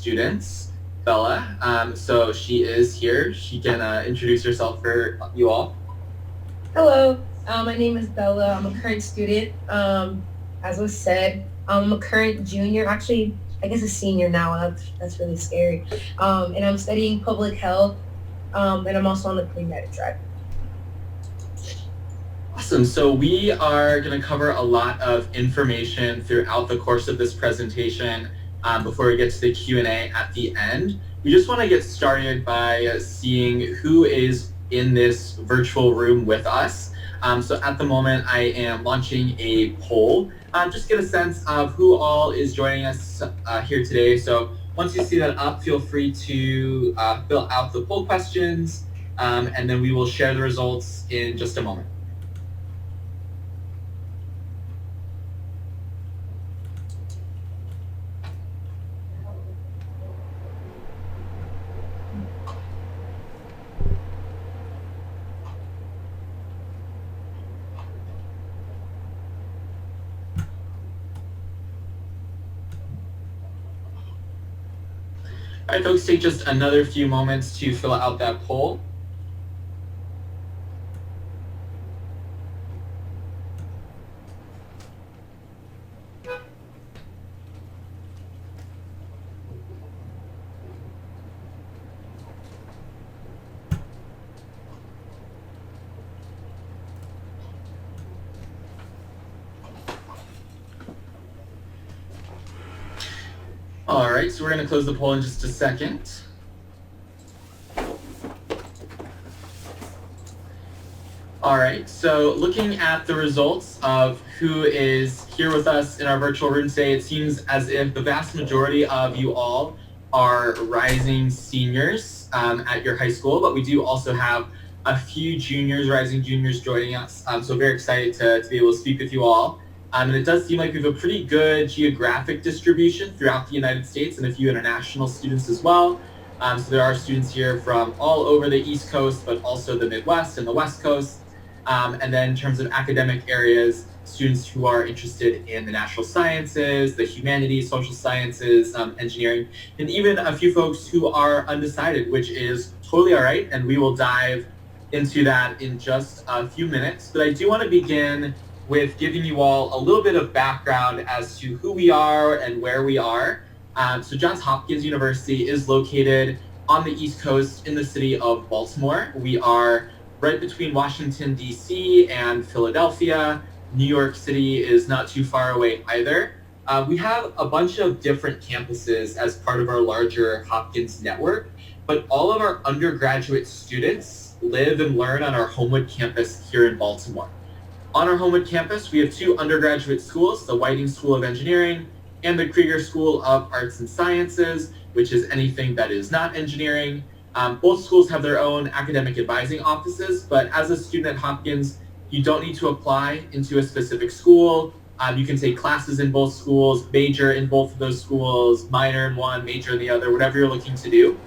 students, Bella. So she is here. She can introduce herself for you all. Hello, my name is Bella. I'm a current student. As was said, I'm a current junior. Actually, I guess a senior now. That's really scary. And I'm studying public health. And I'm also on the pre-med track. Awesome. So we are going to cover a lot of information throughout the course of this presentation before we get to the Q&A at the end. We just want to get started by seeing who is in this virtual room with us. So at the moment, I am launching a poll. Just get a sense of who all is joining us here today. So once you see that up, feel free to fill out the poll questions, and then we will share the results in just a moment. All right, folks, take just another few moments to fill out that poll. All right, so we're going to close the poll in just a second. All right, so looking at the results of who is here with us in our virtual room today, it seems as if the vast majority of you all are rising seniors at your high school, but we do also have a few juniors, rising juniors joining us. So very excited to be able to speak with you all. And it does seem like we have a pretty good geographic distribution throughout the United States and a few international students as well. So there are students here from all over the East Coast, but also the Midwest and the West Coast. And then in terms of academic areas, students who are interested in the natural sciences, the humanities, social sciences, engineering, and even a few folks who are undecided, which is totally all right. And we will dive into that in just a few minutes. But I do want to begin with giving you all a little bit of background as to who we are and where we are. So Johns Hopkins University is located on the East Coast in the city of Baltimore. We are right between Washington, D.C. and Philadelphia. New York City is not too far away either. We have a bunch of different campuses as part of our larger Hopkins network, but all of our undergraduate students live and learn on our Homewood campus here in Baltimore. On our Homewood campus, we have two undergraduate schools, the Whiting School of Engineering and the Krieger School of Arts and Sciences, which is anything that is not engineering. Both schools have their own academic advising offices, but as a student at Hopkins, you don't need to apply into a specific school. You can take classes in both schools, major in both of those schools, minor in one, major in the other, whatever you're looking to do.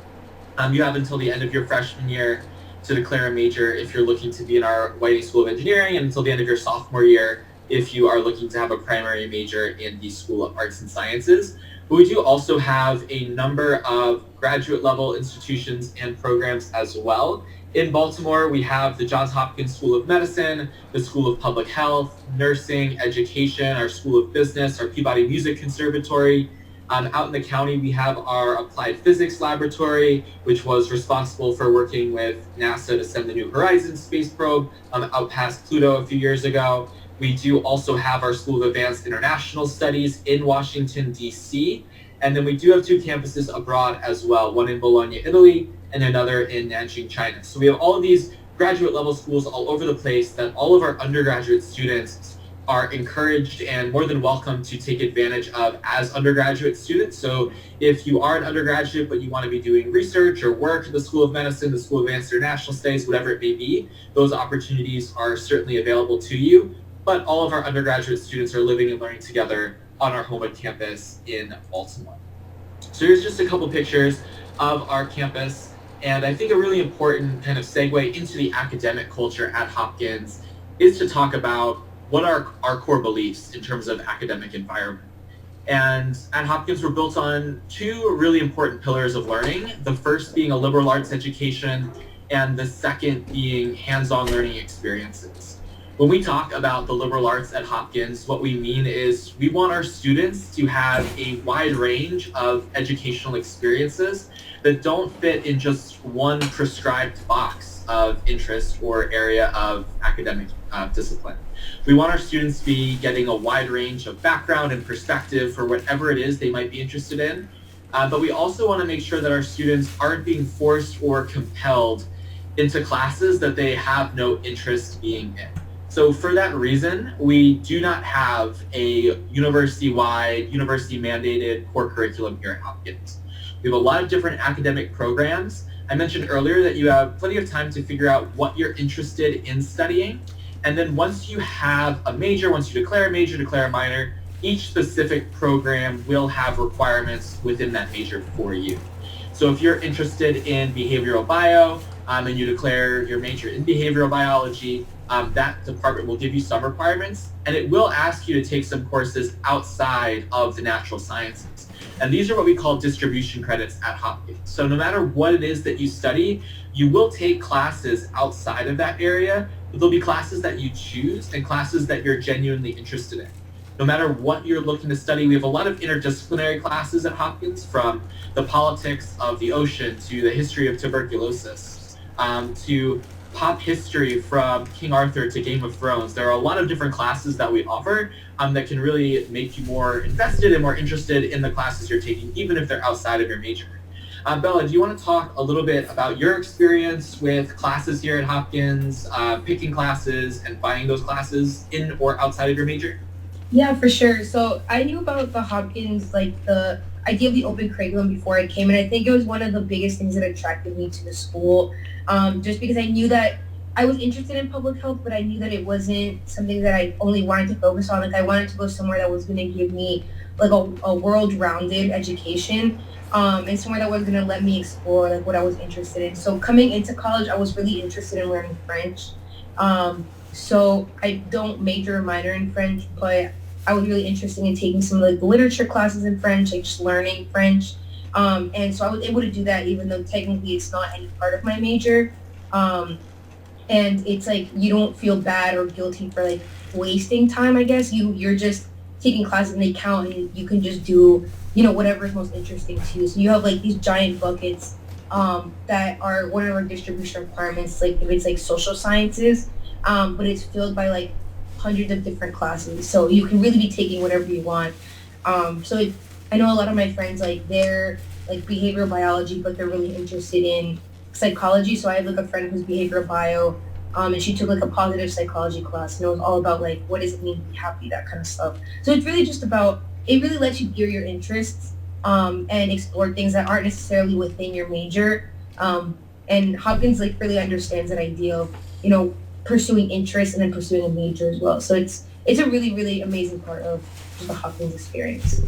You have until the end of your freshman year to declare a major if you're looking to be in our Whiting School of Engineering, and until the end of your sophomore year if you are looking to have a primary major in the School of Arts and Sciences. But we do also have a number of graduate level institutions and programs as well. In Baltimore, we have the Johns Hopkins School of Medicine, the School of Public Health, Nursing, Education, our School of Business, our Peabody Music Conservatory. Out in the county, we have our Applied Physics Laboratory, which was responsible for working with NASA to send the New Horizons space probe out past Pluto a few years ago. We do also have our School of Advanced International Studies in Washington, D.C., and then we do have two campuses abroad as well, one in Bologna, Italy, and another in Nanjing, China. So we have all of these graduate level schools all over the place that all of our undergraduate students are encouraged and more than welcome to take advantage of as undergraduate students. So if you are an undergraduate but you want to be doing research or work at the School of Medicine, the School of Advanced International Studies, whatever it may be, those opportunities are certainly available to you. But all of our undergraduate students are living and learning together on our Homewood campus in Baltimore. So here's just a couple pictures of our campus. And I think a really important kind of segue into the academic culture at Hopkins is to talk about what are our core beliefs in terms of academic environment. And at Hopkins, we're built on two really important pillars of learning, the first being a liberal arts education, and the second being hands-on learning experiences. When we talk about the liberal arts at Hopkins, what we mean is we want our students to have a wide range of educational experiences that don't fit in just one prescribed box of interest or area of academic discipline. We want our students to be getting a wide range of background and perspective for whatever it is they might be interested in. But we also want to make sure that our students aren't being forced or compelled into classes that they have no interest being in. So for that reason, we do not have a university-wide, university-mandated core curriculum here at Hopkins. We have a lot of different academic programs. I mentioned earlier that you have plenty of time to figure out what you're interested in studying. And then once you have a major, once you declare a major, declare a minor, each specific program will have requirements within that major for you. So if you're interested in behavioral bio and you declare your major in behavioral biology, that department will give you some requirements, and it will ask you to take some courses outside of the natural sciences. And these are what we call distribution credits at Hopkins. So no matter what it is that you study, you will take classes outside of that area, but there'll be classes that you choose and classes that you're genuinely interested in. No matter what you're looking to study, we have a lot of interdisciplinary classes at Hopkins, from the politics of the ocean to the history of tuberculosis, to pop history from King Arthur to Game of Thrones. There are a lot of different classes that we offer that can really make you more invested and more interested in the classes you're taking, even if they're outside of your major. Bella, do you want to talk a little bit about your experience with classes here at Hopkins, picking classes and finding those classes in or outside of your major? Yeah, for sure. So I knew about the Hopkins, like the idea of the open curriculum before I came, and I think it was one of the biggest things that attracted me to the school, just because I knew that I was interested in public health, but I knew that it wasn't something that I only wanted to focus on. Like I wanted to go somewhere that was going to give me like a world-rounded education, and somewhere that was going to let me explore like what I was interested in. So coming into college, I was really interested in learning French. So I don't major or minor in French, but I was really interested in taking some like literature classes in French, like just learning French. And so I was able to do that even though technically it's not any part of my major. And it's like you don't feel bad or guilty for like wasting time, I guess. You're just taking classes and they count and you can just do, whatever is most interesting to you. So you have like these giant buckets that are one of our distribution requirements, like if it's like social sciences, but it's filled by like hundreds of different classes, so you can really be taking whatever you want. I know a lot of my friends, like they're like behavioral biology, but they're really interested in psychology. So I have like a friend who's behavioral bio, and she took like a positive psychology class, and it was all about like what does it mean to be happy, that kind of stuff. So it's really just about, it really lets you gear your interests and explore things that aren't necessarily within your major. And Hopkins like really understands that idea of pursuing interests and then pursuing a major as well. So it's a really, really amazing part of just the Hopkins experience.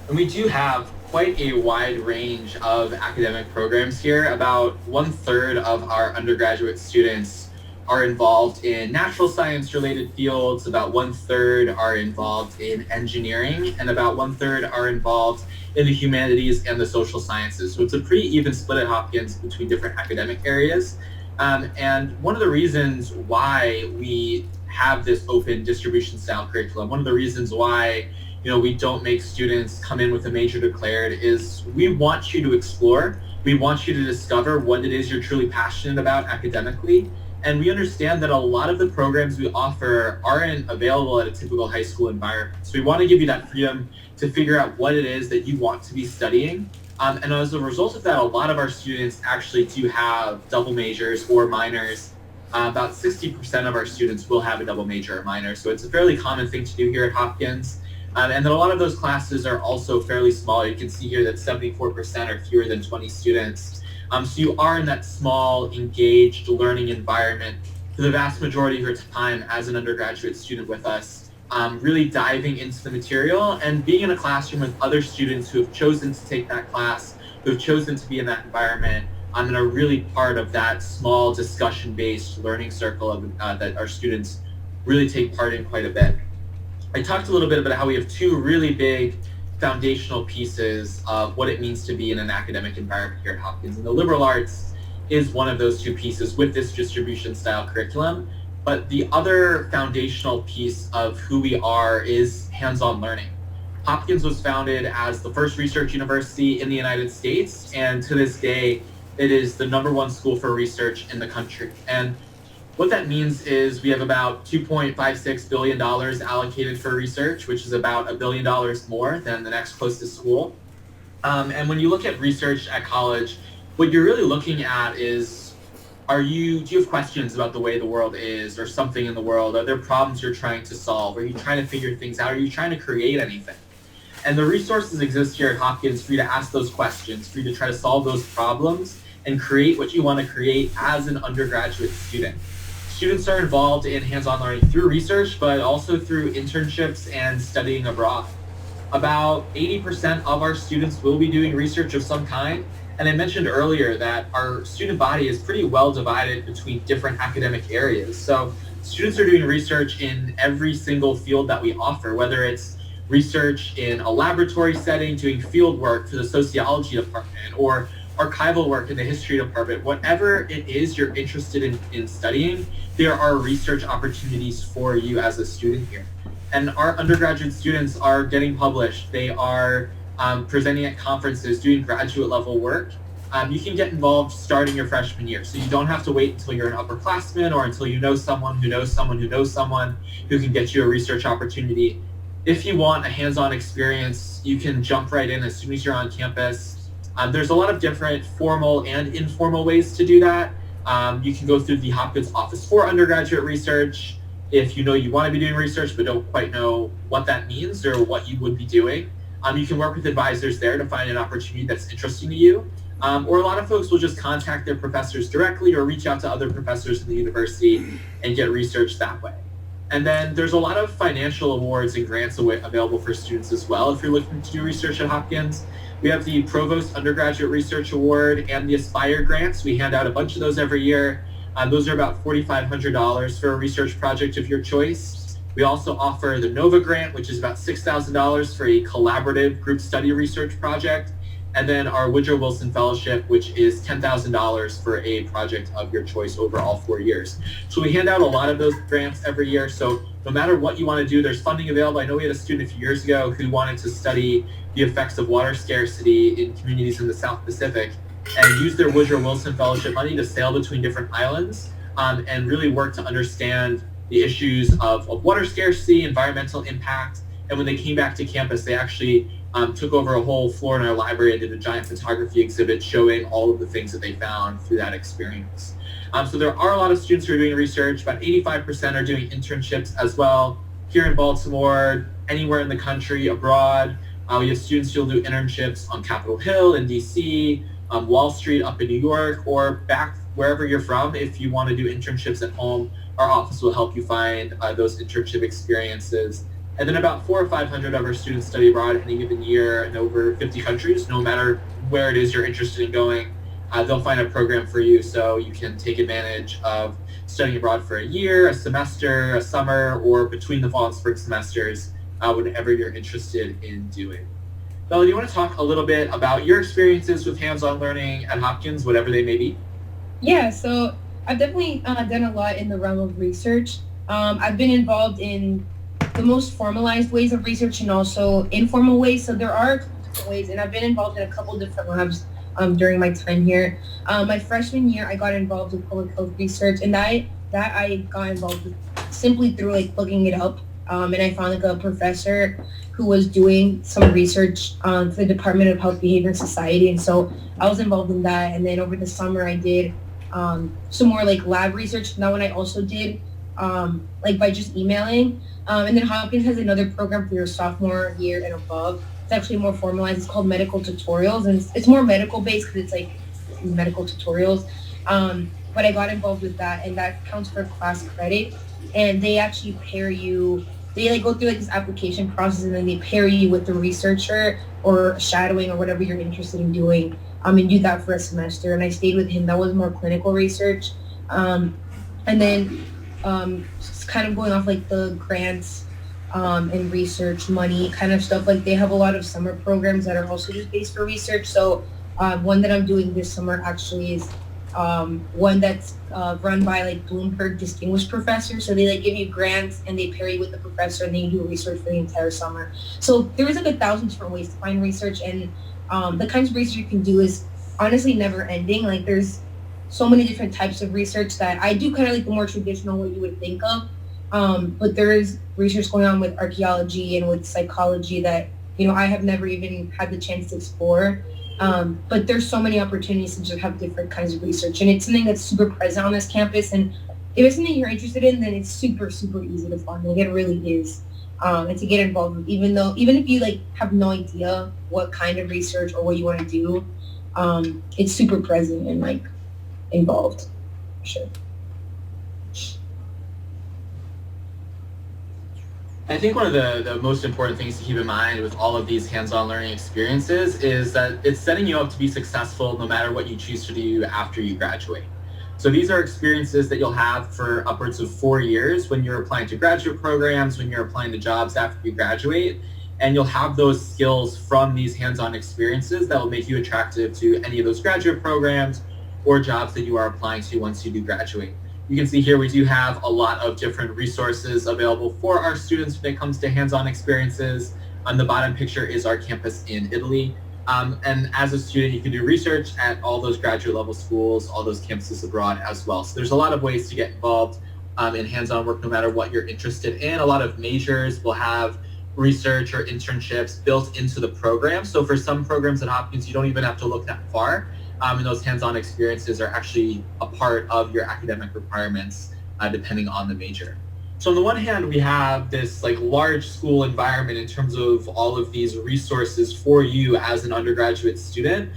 And we do have quite a wide range of academic programs here. About 1/3 of our undergraduate students are involved in natural science related fields, about 1/3 are involved in engineering, and about 1/3 are involved in the humanities and the social sciences. So it's a pretty even split at Hopkins between different academic areas. And one of the reasons why we have this open distribution style curriculum, one of the reasons why we don't make students come in with a major declared, is we want you to explore. We want you to discover what it is you're truly passionate about academically. And we understand that a lot of the programs we offer aren't available at a typical high school environment. So we want to give you that freedom to figure out what it is that you want to be studying. And as a result of that, a lot of our students actually do have double majors or minors. About 60% of our students will have a double major or minor. So it's a fairly common thing to do here at Hopkins. And then a lot of those classes are also fairly small. You can see here that 74% are fewer than 20 students. So you are in that small, engaged learning environment for the vast majority of your time as an undergraduate student with us. Really diving into the material and being in a classroom with other students who have chosen to take that class, who have chosen to be in that environment, and are really part of that small discussion-based learning circle that our students really take part in quite a bit. I talked a little bit about how we have two really big foundational pieces of what it means to be in an academic environment here at Hopkins. And the liberal arts is one of those two pieces with this distribution style curriculum. But the other foundational piece of who we are is hands-on learning. Hopkins was founded as the first research university in the United States, and to this day, it is the #1 school for research in the country. And what that means is we have about $2.56 billion allocated for research, which is about $1 billion more than the next closest school. And when you look at research at college, what you're really looking at is, do you have questions about the way the world is or something in the world? Are there problems you're trying to solve? Are you trying to figure things out? Are you trying to create anything? And the resources exist here at Hopkins for you to ask those questions, for you to try to solve those problems and create what you want to create as an undergraduate student. Students are involved in hands-on learning through research, but also through internships and studying abroad. About 80% of our students will be doing research of some kind. And I mentioned earlier that our student body is pretty well divided between different academic areas. So students are doing research in every single field that we offer, whether it's research in a laboratory setting, doing field work for the sociology department, or archival work in the history department. Whatever it is you're interested in studying, there are research opportunities for you as a student here. And our undergraduate students are getting published. They are presenting at conferences, doing graduate level work. You can get involved starting your freshman year. So you don't have to wait until you're an upperclassman or until you know someone who knows someone who knows someone who can get you a research opportunity. If you want a hands-on experience, you can jump right in as soon as you're on campus. There's a lot of different formal and informal ways to do that. You can go through the Hopkins Office for Undergraduate Research if you know you want to be doing research but don't quite know what that means or what you would be doing. You can work with advisors there to find an opportunity that's interesting to you. Or a lot of folks will just contact their professors directly or reach out to other professors in the university and get research that way. And then there's a lot of financial awards and grants available for students as well if you're looking to do research at Hopkins. We have the Provost Undergraduate Research Award and the Aspire grants. We hand out a bunch of those every year. Those are about $4,500 for a research project of your choice. We also offer the NOVA grant, which is about $6,000 for a collaborative group study research project. And then our Woodrow Wilson Fellowship, which is $10,000 for a project of your choice over all 4 years. So we hand out a lot of those grants every year. So no matter what you want to do, there's funding available. I know we had a student a few years ago who wanted to study the effects of water scarcity in communities in the South Pacific and use their Woodrow Wilson Fellowship money to sail between different islands and really work to understand the issues of water scarcity, environmental impact. And when they came back to campus, they actually took over a whole floor in our library and did a giant photography exhibit showing all of the things that they found through that experience. So there are a lot of students who are doing research. About 85% are doing internships as well, here in Baltimore, anywhere in the country, abroad. We have students who will do internships on Capitol Hill in DC, Wall Street up in New York, or back wherever you're from. If you want to do internships at home, our office will help you find those internship experiences. And then about 400 or 500 of our students study abroad any given year in over 50 countries. No matter where it is you're interested in going, they'll find a program for you so you can take advantage of studying abroad for a year, a semester, a summer, or between the fall and spring semesters, whatever you're interested in doing. Bella, do you want to talk a little bit about your experiences with hands-on learning at Hopkins, whatever they may be? Yeah, so I've definitely done a lot in the realm of research. I've been involved in the most formalized ways of research and also informal ways. So there are a couple different ways, and I've been involved in a couple different labs during my time here. My freshman year, I got involved with public health research, and that I got involved with simply through looking it up. And I found a professor who was doing some research for the Department of Health, Behavior, and Society, and so I was involved in that. And then over the summer, I did some more lab research. That one I also did by just emailing. And then Hopkins has another program for your sophomore year and above. It's actually more formalized. It's called medical tutorials, and it's more medical based because it's medical tutorials. But I got involved with that, and that counts for class credit. And they actually pair you. They go through this application process, and then they pair you with the researcher or shadowing or whatever you're interested in doing. And do that for a semester. And I stayed with him. That was more clinical research. And then just kind of going off the grants and research, money, kind of stuff. Like they have a lot of summer programs that are also just based for research. So one that I'm doing this summer actually is one that's run by like Bloomberg Distinguished Professor. So they like give you grants and they pair you with the professor and then you do research for the entire summer. So there is like 1,000 different ways to find research, and the kinds of research you can do is honestly never ending. Like there's so many different types of research that I do kind of like the more traditional what you would think of. But there is research going on with archaeology and with psychology that, I have never even had the chance to explore. But there's so many opportunities to just have different kinds of research. And it's something that's super present on this campus. And if it's something you're interested in, then it's super, super easy to find. Like it really is. And to get involved with, even if you like have no idea what kind of research or what you want to do, it's super present and like involved. Sure. I think one of the most important things to keep in mind with all of these hands-on learning experiences is that it's setting you up to be successful no matter what you choose to do after you graduate. So these are experiences that you'll have for upwards of 4 years when you're applying to graduate programs, when you're applying to jobs after you graduate, and you'll have those skills from these hands-on experiences that will make you attractive to any of those graduate programs or jobs that you are applying to once you do graduate. You can see here we do have a lot of different resources available for our students when it comes to hands-on experiences. On the bottom picture is our campus in Italy. And as a student, you can do research at all those graduate level schools, all those campuses abroad as well. So there's a lot of ways to get involved in hands-on work no matter what you're interested in. A lot of majors will have research or internships built into the program. So for some programs at Hopkins, you don't even have to look that far. And those hands-on experiences are actually a part of your academic requirements, depending on the major. So on the one hand, we have this like large school environment in terms of all of these resources for you as an undergraduate student.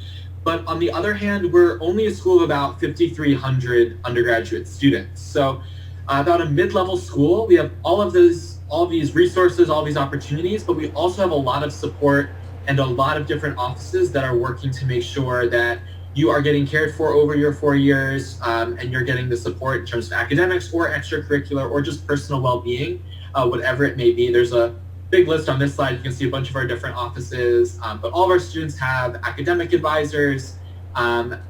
But on the other hand, we're only a school of about 5,300 undergraduate students. So about a mid-level school, we have all these resources, all these opportunities, but we also have a lot of support and a lot of different offices that are working to make sure that you are getting cared for over your 4 years, and you're getting the support in terms of academics or extracurricular or just personal well-being, whatever it may be. There's a big list on this slide. You can see a bunch of our different offices, but all of our students have academic advisors,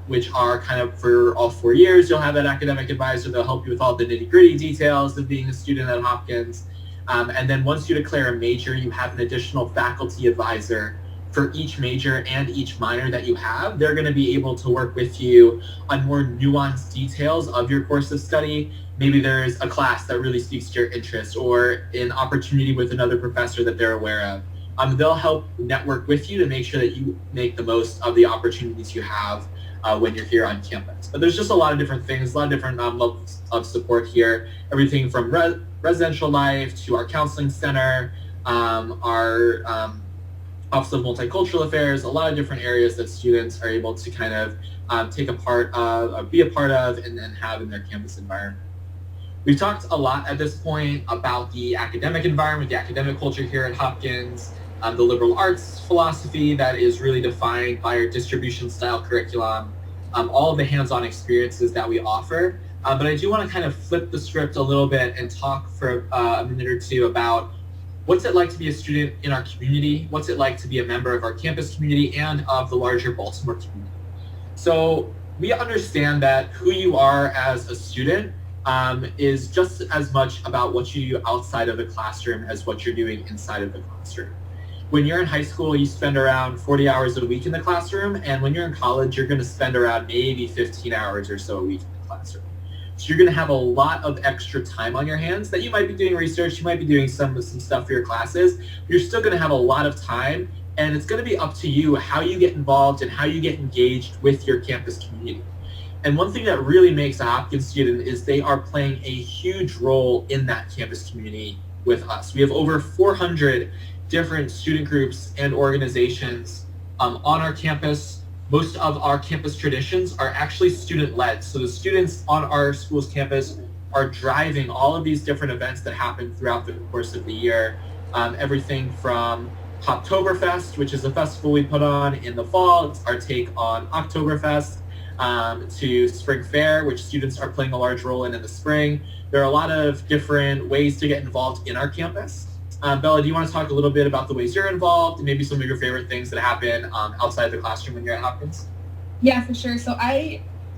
which are kind of for all 4 years. You'll have that academic advisor. They'll help you with all the nitty-gritty details of being a student at Hopkins. And then once you declare a major, you have an additional faculty advisor for each major and each minor that you have. They're going to be able to work with you on more nuanced details of your course of study. Maybe there's a class that really speaks to your interest or an opportunity with another professor that they're aware of. They'll help network with you to make sure that you make the most of the opportunities you have when you're here on campus. But there's just a lot of different things, a lot of different levels of support here, everything from residential life to our counseling center, our Office of Multicultural Affairs, a lot of different areas that students are able to kind of take a part of, be a part of, and have in their campus environment. We've talked a lot at this point about the academic environment, the academic culture here at Hopkins, the liberal arts philosophy that is really defined by our distribution style curriculum, all of the hands-on experiences that we offer. But I do want to kind of flip the script a little bit and talk for a minute or two about what's it like to be a student in our community? What's it like to be a member of our campus community and of the larger Baltimore community? So we understand that who you are as a student is just as much about what you do outside of the classroom as what you're doing inside of the classroom. When you're in high school, you spend around 40 hours a week in the classroom, and when you're in college, you're going to spend around maybe 15 hours or so a week in the classroom. So you're going to have a lot of extra time on your hands that you might be doing research, you might be doing some stuff for your classes, but you're still going to have a lot of time, and it's going to be up to you how you get involved and how you get engaged with your campus community. And one thing that really makes a Hopkins student is they are playing a huge role in that campus community with us. We have over 400 different student groups and organizations on our campus. Most of our campus traditions are actually student-led. So the students on our school's campus are driving all of these different events that happen throughout the course of the year. Everything from Hoptoberfest, which is a festival we put on in the fall. It's our take on Oktoberfest, to Spring Fair, which students are playing a large role in the spring. There are a lot of different ways to get involved in our campus. Bella, do you want to talk a little bit about the ways you're involved and maybe some of your favorite things that happen outside the classroom when you're at Hopkins? Yeah, for sure. So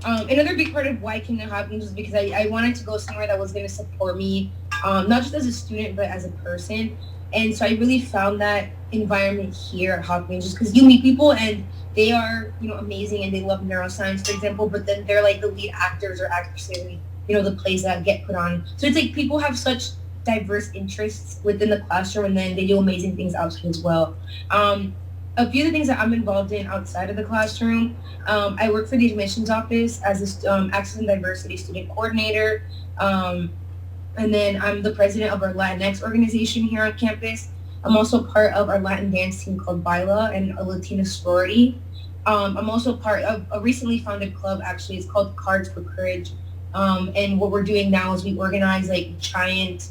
another big part of why I came to Hopkins was because I wanted to go somewhere that was going to support me, not just as a student, but as a person. And so I really found that environment here at Hopkins just because you meet people and they are, amazing and they love neuroscience, for example, but then they're like the lead actors or actresses, the plays that get put on. So it's like people have such diverse interests within the classroom and then they do amazing things outside as well. A few of the things that I'm involved in outside of the classroom, I work for the admissions office as a Access and Diversity Student Coordinator. And then I'm the president of our Latinx organization here on campus. I'm also part of our Latin dance team called Baila and a Latina sorority. I'm also part of a recently founded club, actually. It's called Cards for Courage. And what we're doing now is we organize like giant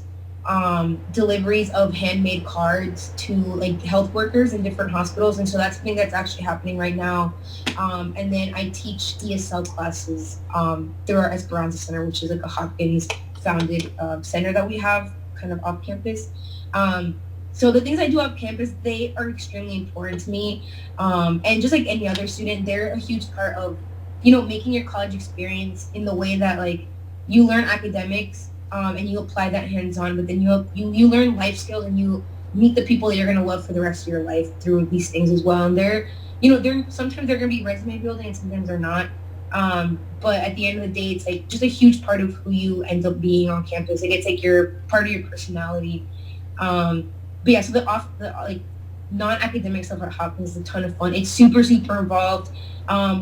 deliveries of handmade cards to like health workers in different hospitals. And so that's something that's actually happening right now. And then I teach ESL classes through our Esperanza Center, which is like a Hopkins founded center that we have kind of off campus. So the things I do off campus, they are extremely important to me. And just like any other student, they're a huge part of, making your college experience in the way that like you learn academics and you apply that hands-on, but then you learn life skills and you meet the people that you're going to love for the rest of your life through these things as well. And they're sometimes they're going to be resume building and sometimes they're not. But at the end of the day, it's like just a huge part of who you end up being on campus. Like it's like your part of your personality. But yeah, so the non-academic stuff at Hopkins is a ton of fun. It's super, super involved.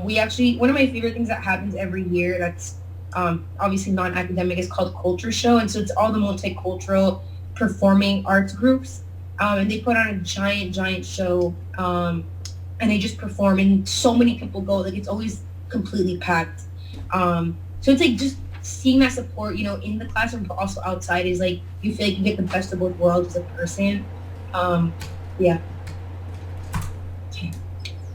We actually, one of my favorite things that happens every year that's obviously non-academic is called Culture Show. And so it's all the multicultural performing arts groups. And they put on a giant, giant show. And they just perform and so many people go. Like it's always completely packed. So it's like just seeing that support, in the classroom, but also outside is like, you feel like you get the best of both worlds as a person. Yeah.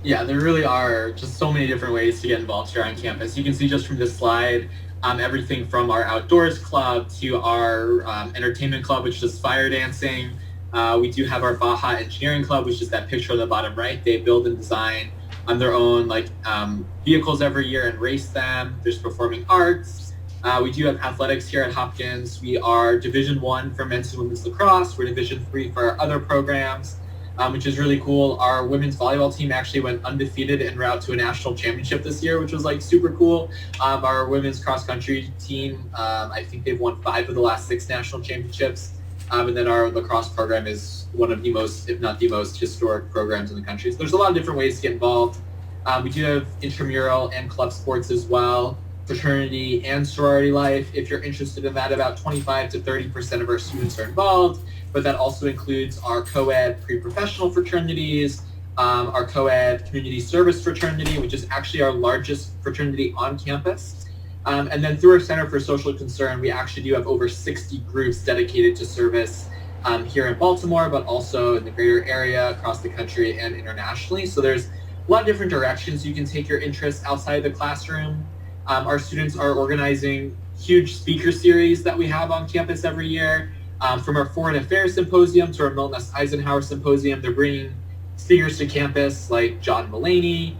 Yeah, there really are just so many different ways to get involved here on campus. You can see just from this slide, everything from our outdoors club to our entertainment club, which is fire dancing. We do have our Baja Engineering Club, which is that picture on the bottom right. They build and design on their own vehicles every year and race them. There's performing arts. We do have athletics here at Hopkins. We are Division I for men's and women's lacrosse. We're Division III for our other programs, which is really cool. Our women's volleyball team actually went undefeated en route to a national championship this year, which was like super cool. Our women's cross country team, I think they've won 5 of the last 6 national championships. And then our lacrosse program is one of the most, if not the most, historic programs in the country. So there's a lot of different ways to get involved. We do have intramural and club sports as well, fraternity and sorority life. If you're interested in that, about 25 to 30% of our students are involved, but that also includes our co-ed pre-professional fraternities, our co-ed community service fraternity, which is actually our largest fraternity on campus. And then through our Center for Social Concern, we actually do have over 60 groups dedicated to service here in Baltimore, but also in the greater area, across the country, and internationally. So there's a lot of different directions you can take your interests outside the classroom. Our students are organizing huge speaker series that we have on campus every year. From our Foreign Affairs Symposium to our Milton S. Eisenhower Symposium, they're bringing speakers to campus like John Mulaney,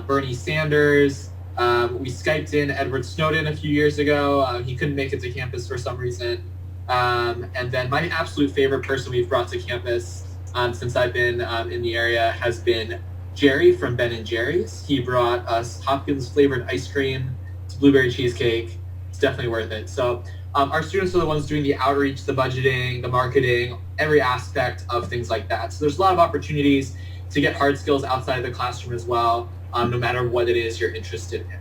Bernie Sanders. We Skyped in Edward Snowden a few years ago. He couldn't make it to campus for some reason. And then my absolute favorite person we've brought to campus since I've been in the area has been Jerry from Ben & Jerry's. He brought us Hopkins flavored ice cream, it's blueberry cheesecake. It's definitely worth it. So our students are the ones doing the outreach, the budgeting, the marketing, every aspect of things like that. So there's a lot of opportunities to get hard skills outside of the classroom as well, no matter what it is you're interested in.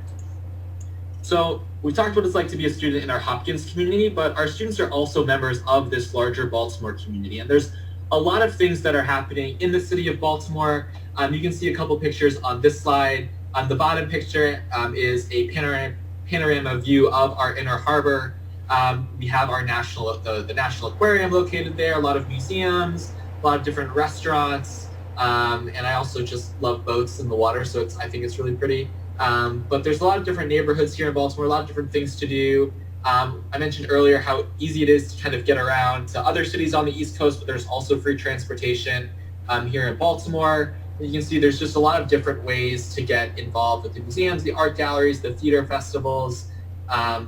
So we talked what it's like to be a student in our Hopkins community, but our students are also members of this larger Baltimore community. And there's a lot of things that are happening in the city of Baltimore. You can see a couple pictures on this slide. On the bottom picture is a panorama view of our inner harbor. We have our the National Aquarium located there, a lot of museums, a lot of different restaurants, and I also just love boats in the water, so I think it's really pretty. But there's a lot of different neighborhoods here in Baltimore, a lot of different things to do. I mentioned earlier how easy it is to kind of get around to other cities on the East Coast, but there's also free transportation here in Baltimore. You can see there's just a lot of different ways to get involved with the museums, the art galleries, the theater festivals,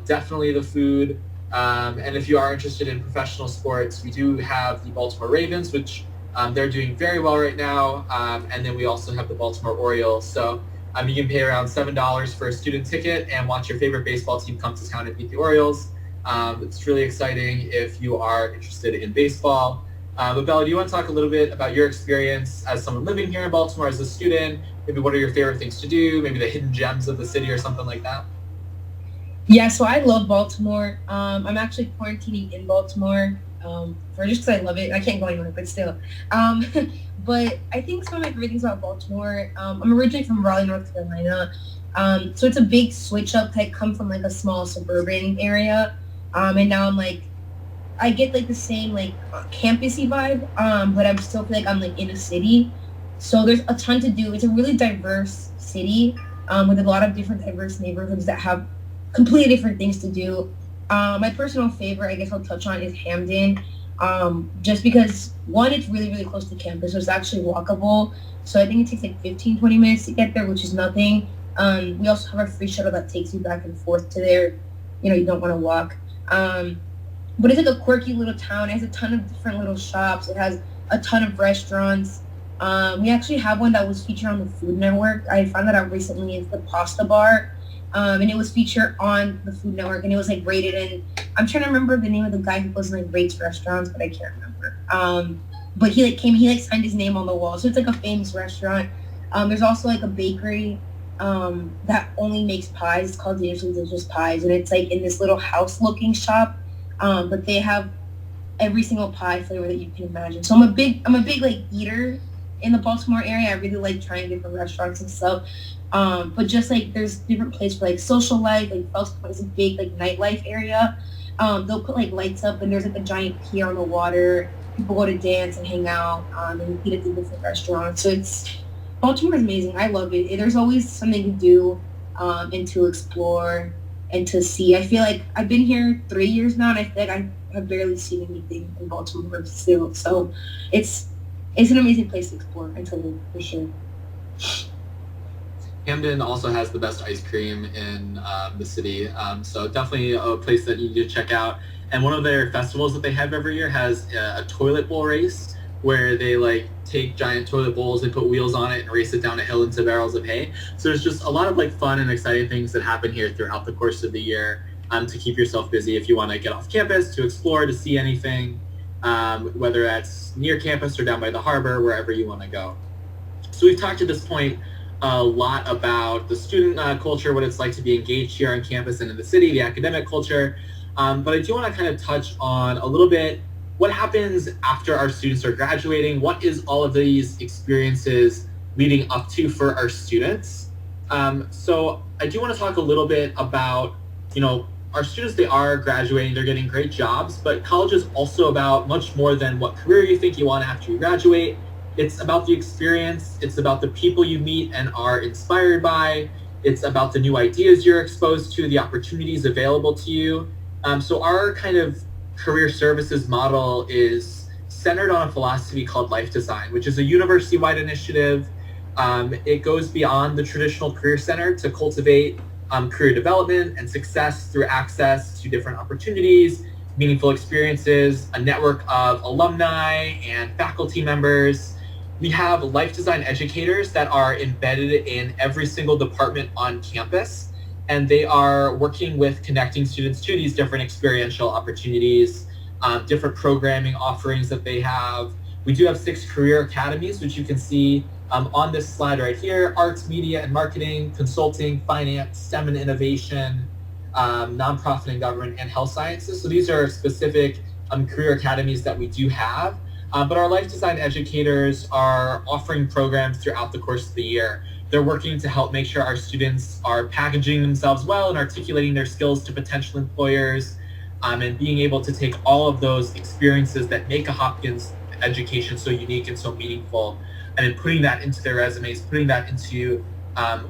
definitely the food. And if you are interested in professional sports, we do have the Baltimore Ravens, which they're doing very well right now. And then we also have the Baltimore Orioles. So you can pay around $7 for a student ticket and watch your favorite baseball team come to town and beat the Orioles. It's really exciting if you are interested in baseball. But Bella, do you want to talk a little bit about your experience as someone living here in Baltimore as a student? Maybe what are your favorite things to do? Maybe the hidden gems of the city or something like that? Yeah, so I love Baltimore. I'm actually quarantining in Baltimore for just because I love it. I can't go anywhere, but still. Um, but I think some of my favorite things about Baltimore. I'm originally from Raleigh, North Carolina, so it's a big switch up. I come from like a small suburban area, and now I'm like I get like the same like campusy vibe, but I'm still feel like I'm like in a city. So there's a ton to do. It's a really diverse city with a lot of different diverse neighborhoods that have completely different things to do. My personal favorite, I guess I'll touch on, is Hamden. Just because one, it's really, really close to campus, so it's actually walkable. So I think it takes like 15, 20 minutes to get there, which is nothing. We also have a free shuttle that takes you back and forth to there. You don't want to walk. But it's like a quirky little town. It has a ton of different little shops. It has a ton of restaurants. We actually have one that was featured on the Food Network. I found that out recently. It's the Pasta Bar. And it was featured on the Food Network, and it was like rated in. I'm trying to remember the name of the guy who goes and like rates restaurants, but I can't remember. But he like signed his name on the wall, so it's like a famous restaurant. There's also like a bakery that only makes pies. It's called Dangerous Delicious Pies, and it's like in this little house-looking shop. But they have every single pie flavor that you can imagine. So I'm a big like eater in the Baltimore area. I really like trying different restaurants and stuff. But just like there's different places for like social life, like Fells Point is a big like nightlife area. They'll put like lights up and there's like a giant pier on the water. People go to dance and hang out and eat at the different restaurants. So Baltimore is amazing. I love it. There's always something to do and to explore and to see. I feel like I've been here 3 years now and I feel like I have barely seen anything in Baltimore still. So it's an amazing place to explore and to live for sure. Hamden also has the best ice cream in the city, so definitely a place that you need to check out. And one of their festivals that they have every year has a toilet bowl race where they like take giant toilet bowls, they put wheels on it and race it down a hill into barrels of hay. So there's just a lot of like fun and exciting things that happen here throughout the course of the year to keep yourself busy if you want to get off campus, to explore, to see anything, whether that's near campus or down by the harbor, wherever you want to go. So we've talked to this point a lot about the student culture, what it's like to be engaged here on campus and in the city, the academic culture. But I do want to kind of touch on a little bit what happens after our students are graduating. What is all of these experiences leading up to for our students? So I do want to talk a little bit about, our students, they are graduating, they're getting great jobs, but college is also about much more than what career you think you want after you graduate. It's about the experience. It's about the people you meet and are inspired by. It's about the new ideas you're exposed to, the opportunities available to you. So our kind of career services model is centered on a philosophy called Life Design, which is a university-wide initiative. It goes beyond the traditional career center to cultivate career development and success through access to different opportunities, meaningful experiences, a network of alumni and faculty members. We have life design educators that are embedded in every single department on campus, and they are working with connecting students to these different experiential opportunities, different programming offerings that they have. We do have 6 career academies, which you can see on this slide right here: arts, media, and marketing, consulting, finance, STEM and innovation, nonprofit and government, and health sciences. So these are specific career academies that we do have. But our life design educators are offering programs throughout the course of the year. They're working to help make sure our students are packaging themselves well and articulating their skills to potential employers, and being able to take all of those experiences that make a Hopkins education so unique and so meaningful, and then putting that into their resumes, putting that into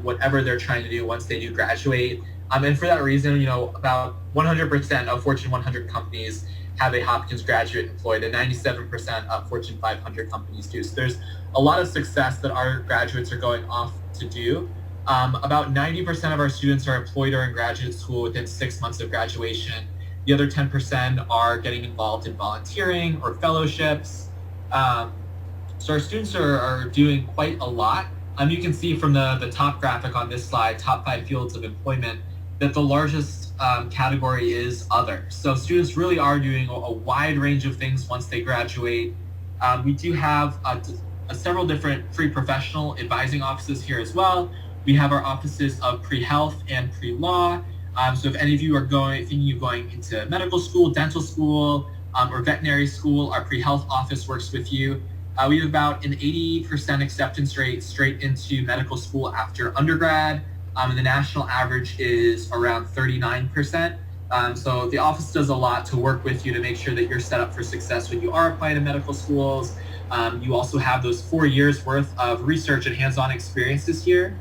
whatever they're trying to do once they do graduate, And for that reason, about 100% of Fortune 100 companies have a Hopkins graduate employed, and 97% of Fortune 500 companies do. So there's a lot of success that our graduates are going off to do. About 90% of our students are employed or in graduate school within 6 months of graduation. The other 10% are getting involved in volunteering or fellowships. So our students are doing quite a lot. You can see from the top graphic on this slide, top 5 fields of employment, that the largest category is other. So students really are doing a wide range of things once they graduate. We do have several different pre-professional advising offices here as well. We have our offices of pre-health and pre-law. So if any of you are thinking of going into medical school, dental school, or veterinary school, our pre-health office works with you. We have about an 80% acceptance rate straight into medical school after undergrad, and the national average is around 39%. So the office does a lot to work with you to make sure that you're set up for success when you are applying to medical schools. You also have those 4 years worth of research and hands-on experiences here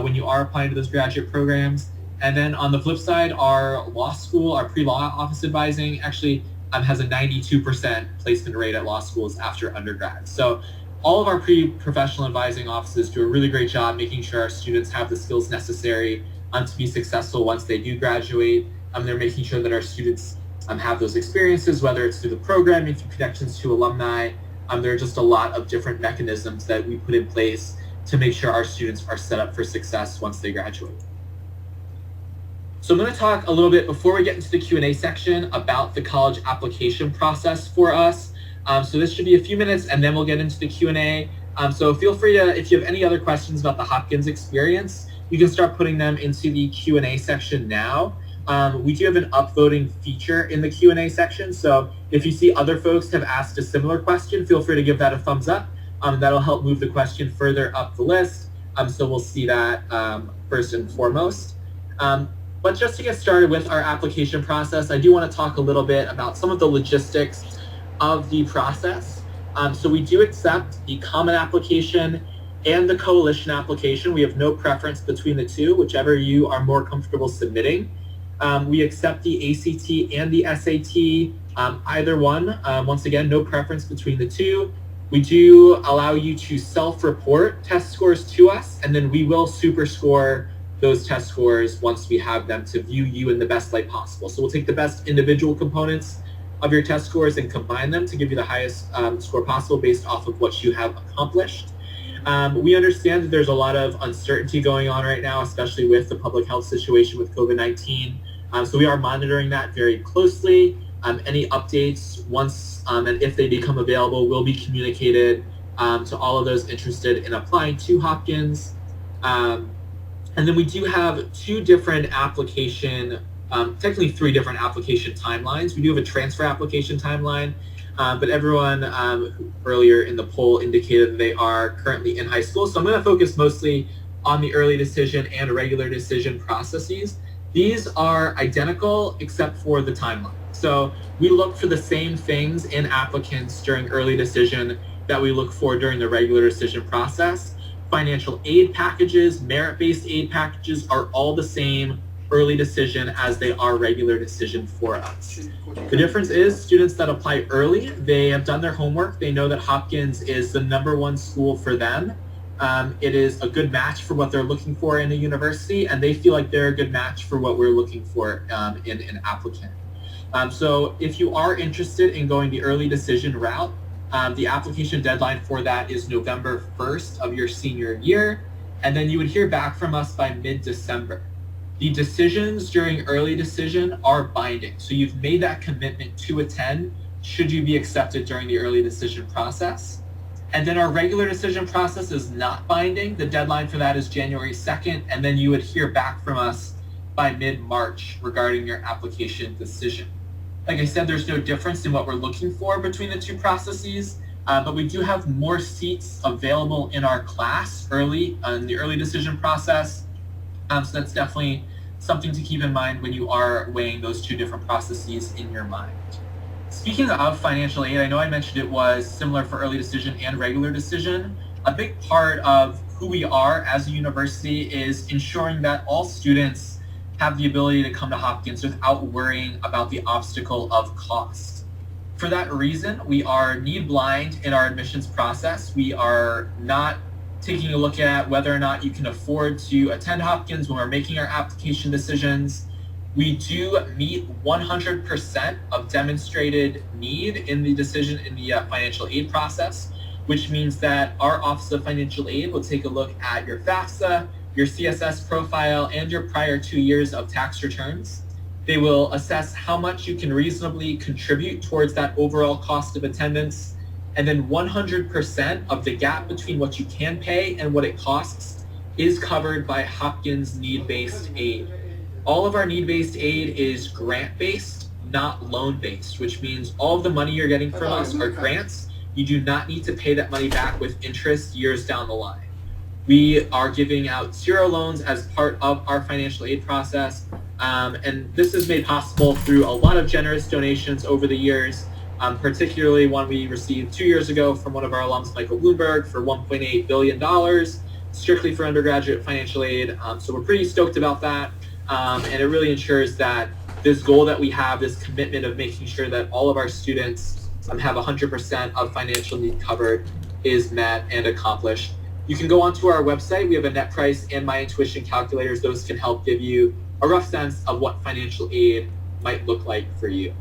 when you are applying to those graduate programs. And then on the flip side, our law school, our pre-law office advising actually has a 92% placement rate at law schools after undergrad. So all of our pre-professional advising offices do a really great job making sure our students have the skills necessary to be successful once they do graduate. They're making sure that our students have those experiences, whether it's through the programming, through connections to alumni. There are just a lot of different mechanisms that we put in place to make sure our students are set up for success once they graduate. So I'm going to talk a little bit before we get into the Q&A section about the college application process for us. So this should be a few minutes and then we'll get into the Q&A. So feel free to, if you have any other questions about the Hopkins experience, you can start putting them into the Q&A section now. We do have an upvoting feature in the Q&A section. So if you see other folks have asked a similar question, feel free to give that a thumbs up. That'll help move the question further up the list. So we'll see that first and foremost. But just to get started with our application process, I do want to talk a little bit about some of the logistics of the process. So we do accept the common application and the coalition application. We have no preference between the two, whichever you are more comfortable submitting. We accept the ACT and the SAT, either one. Once again, no preference between the two. We do allow you to self-report test scores to us, and then we will superscore those test scores once we have them to view you in the best light possible. So we'll take the best individual components of your test scores and combine them to give you the highest score possible based off of what you have accomplished. We understand that there's a lot of uncertainty going on right now, especially with the public health situation with COVID-19. So we are monitoring that very closely. Any updates, once and if they become available, will be communicated to all of those interested in applying to Hopkins. And then we do have two different technically 3 different application timelines. We do have a transfer application timeline, but everyone earlier in the poll indicated that they are currently in high school. So I'm going to focus mostly on the early decision and regular decision processes. These are identical except for the timeline. So we look for the same things in applicants during early decision that we look for during the regular decision process. Financial aid packages, merit-based aid packages are all the same early decision as they are regular decision for us. The difference is students that apply early, they have done their homework. They know that Hopkins is the #1 school for them. It is a good match for what they're looking for in a university, and they feel like they're a good match for what we're looking for in an applicant. So if you are interested in going the early decision route, the application deadline for that is November 1st of your senior year, and then you would hear back from us by mid-December. The decisions during early decision are binding, so you've made that commitment to attend should you be accepted during the early decision process. And then our regular decision process is not binding. The deadline for that is January 2nd, and then you would hear back from us by mid-March regarding your application decision. Like I said, there's no difference in what we're looking for between the two processes, but we do have more seats available in our class early in the early decision process. So that's definitely something to keep in mind when you are weighing those two different processes in your mind. Speaking of financial aid, I know I mentioned it was similar for early decision and regular decision. A big part of who we are as a university is ensuring that all students have the ability to come to Hopkins without worrying about the obstacle of cost. For that reason, we are need blind in our admissions process. We are not taking a look at whether or not you can afford to attend Hopkins when we're making our application decisions. We do meet 100% of demonstrated need in the decision in the financial aid process, which means that our Office of Financial Aid will take a look at your FAFSA, your CSS profile, and your prior 2 years of tax returns. They will assess how much you can reasonably contribute towards that overall cost of attendance, and then 100% of the gap between what you can pay and what it costs is covered by Hopkins need-based aid. All of our need-based aid is grant-based, not loan-based, which means all of the money you're getting from us are grants. You do not need to pay that money back with interest years down the line. We are giving out 0 loans as part of our financial aid process, and this is made possible through a lot of generous donations over the years, particularly one we received 2 years ago from one of our alums, Michael Bloomberg, for $1.8 billion, strictly for undergraduate financial aid. So we're pretty stoked about that, and it really ensures that this goal that we have, this commitment of making sure that all of our students have 100% of financial need covered, is met and accomplished. You can go onto our website. We have a net price and my intuition calculators. Those can help give you a rough sense of what financial aid might look like for you.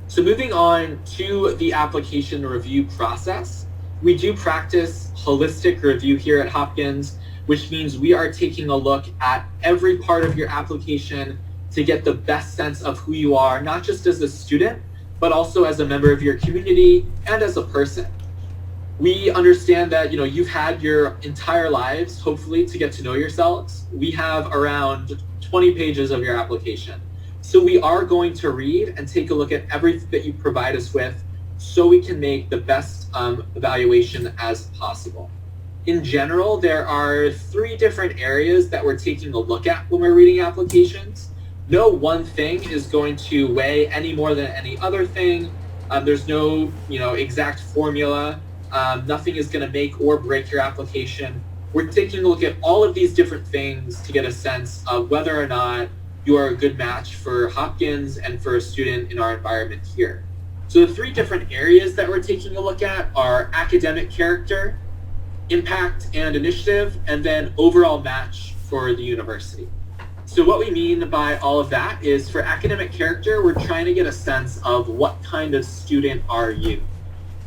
So moving on to the application review process, we do practice holistic review here at Hopkins, which means we are taking a look at every part of your application to get the best sense of who you are, not just as a student, but also as a member of your community and as a person. We understand that you've had your entire lives, hopefully, to get to know yourselves. We have around 20 pages of your application. So we are going to read and take a look at everything that you provide us with so we can make the best evaluation as possible. In general, there are 3 different areas that we're taking a look at when we're reading applications. No one thing is going to weigh any more than any other thing. There's no exact formula. Nothing is going to make or break your application. We're taking a look at all of these different things to get a sense of whether or not you are a good match for Hopkins and for a student in our environment here. So the 3 different areas that we're taking a look at are academic character, impact and initiative, and then overall match for the university. So what we mean by all of that is, for academic character, we're trying to get a sense of what kind of student are you.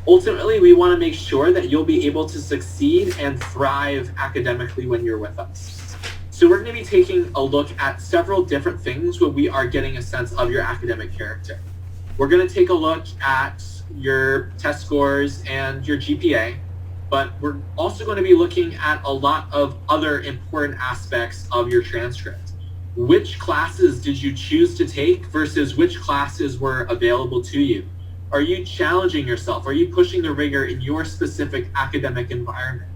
Ultimately, we want to make sure that you'll be able to succeed and thrive academically when you're with us. So we're going to be taking a look at several different things when we are getting a sense of your academic character. We're going to take a look at your test scores and your GPA, but we're also going to be looking at a lot of other important aspects of your transcript. Which classes did you choose to take versus which classes were available to you? Are you challenging yourself? Are you pushing the rigor in your specific academic environment?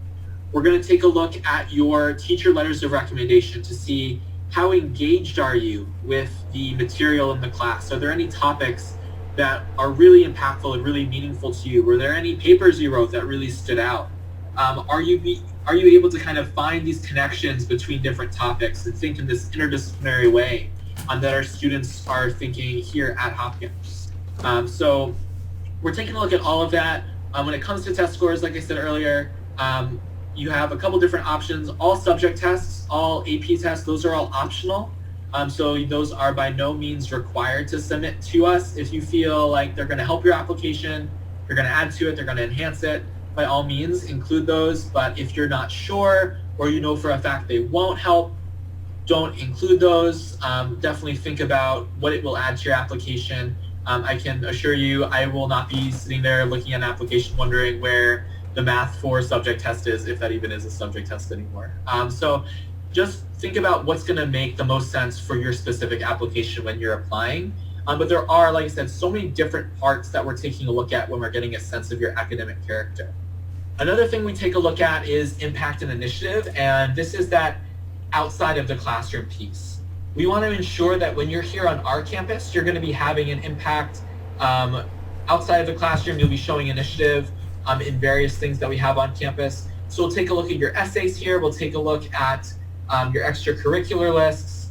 We're going to take a look at your teacher letters of recommendation to see how engaged are you with the material in the class. Are there any topics that are really impactful and really meaningful to you? Were there any papers you wrote that really stood out? Are you able to kind of find these connections between different topics and think in this interdisciplinary way that our students are thinking here at Hopkins? So we're taking a look at all of that. When it comes to test scores, like I said earlier, you have a couple different options. All subject tests, all AP tests, those are all optional. So those are by no means required to submit to us. If you feel like they're going to help your application, they're going to add to it, they're going to enhance it, by all means include those. But if you're not sure, or you know for a fact they won't help, don't include those. Definitely think about what it will add to your application. I can assure you I will not be sitting there looking at an application wondering where the math 4 subject test is, if that even is a subject test anymore. So just think about what's going to make the most sense for your specific application when you're applying. But there are, like I said, so many different parts that we're taking a look at when we're getting a sense of your academic character. Another thing we take a look at is impact and initiative, and this is that outside of the classroom piece. We want to ensure that when you're here on our campus, you're going to be having an impact outside of the classroom. You'll be showing initiative in various things that we have on campus. So we'll take a look at your essays here. We'll take a look at your extracurricular lists.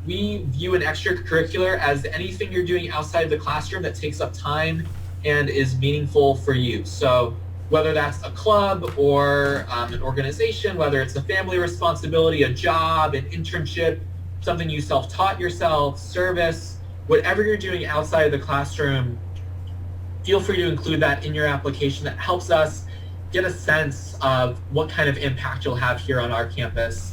We view an extracurricular as anything you're doing outside the classroom that takes up time and is meaningful for you. So whether that's a club or an organization, whether it's a family responsibility, a job, an internship, something you self-taught yourself, service, whatever you're doing outside of the classroom, feel free to include that in your application. That helps us get a sense of what kind of impact you'll have here on our campus.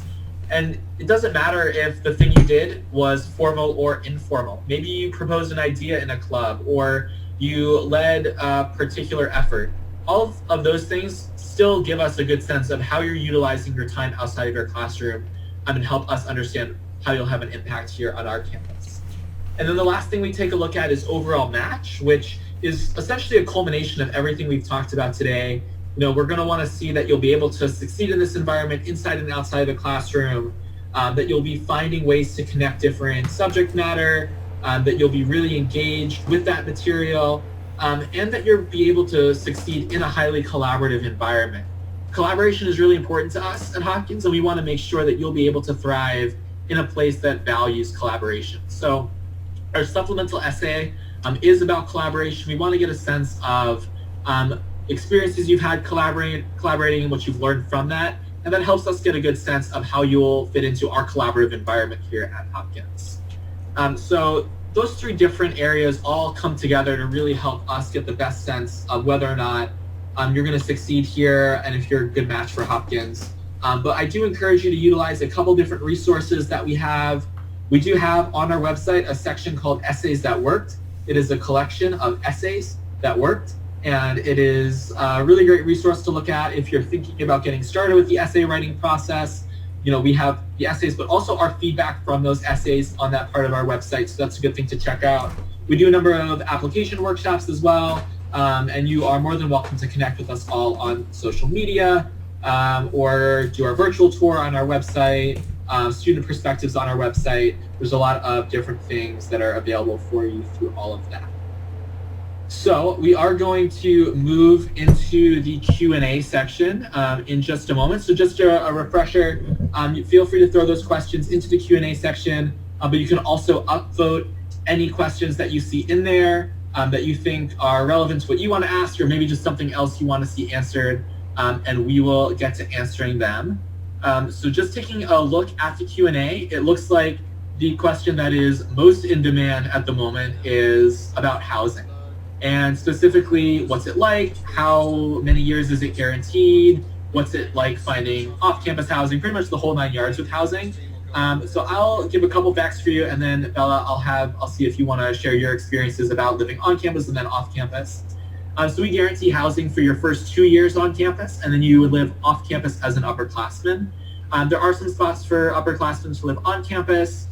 And it doesn't matter if the thing you did was formal or informal. Maybe you proposed an idea in a club, or you led a particular effort. All of those things still give us a good sense of how you're utilizing your time outside of your classroom, and help us understand how you'll have an impact here on our campus. And then the last thing we take a look at is overall match, which is essentially a culmination of everything we've talked about today. We're going to want to see that you'll be able to succeed in this environment inside and outside of the classroom, that you'll be finding ways to connect different subject matter, that you'll be really engaged with that material, and that you'll be able to succeed in a highly collaborative environment. Collaboration is really important to us at Hopkins, and we want to make sure that you'll be able to thrive in a place that values collaboration. So our supplemental essay is about collaboration. We want to get a sense of experiences you've had collaborating and what you've learned from that. And that helps us get a good sense of how you'll fit into our collaborative environment here at Hopkins. So those three different areas all come together to really help us get the best sense of whether or not you're going to succeed here and if you're a good match for Hopkins. But I do encourage you to utilize a couple different resources that we have. We do have on our website a section called Essays That Worked. It is a collection of essays that worked, and it is a really great resource to look at if you're thinking about getting started with the essay writing process. We have the essays, but also our feedback from those essays on that part of our website, so that's a good thing to check out. We do a number of application workshops as well, and you are more than welcome to connect with us all on social media, or do our virtual tour on our website, student perspectives on our website. There's a lot of different things that are available for you through all of that. So we are going to move into the Q&A section in just a moment. So just a refresher, feel free to throw those questions into the Q&A section, but you can also upvote any questions that you see in there that you think are relevant to what you want to ask, or maybe just something else you want to see answered, and we will get to answering them. So just taking a look at the Q&A, it looks like the question that is most in demand at the moment is about housing. And specifically, what's it like? How many years is it guaranteed? What's it like finding off-campus housing? Pretty much the whole 9 yards with housing. So I'll give a couple facts for you, and then Bella, I'll see if you want to share your experiences about living on campus and then off campus. So we guarantee housing for your first 2 years on campus, and then you would live off campus as an upperclassman. There are some spots for upperclassmen to live on campus.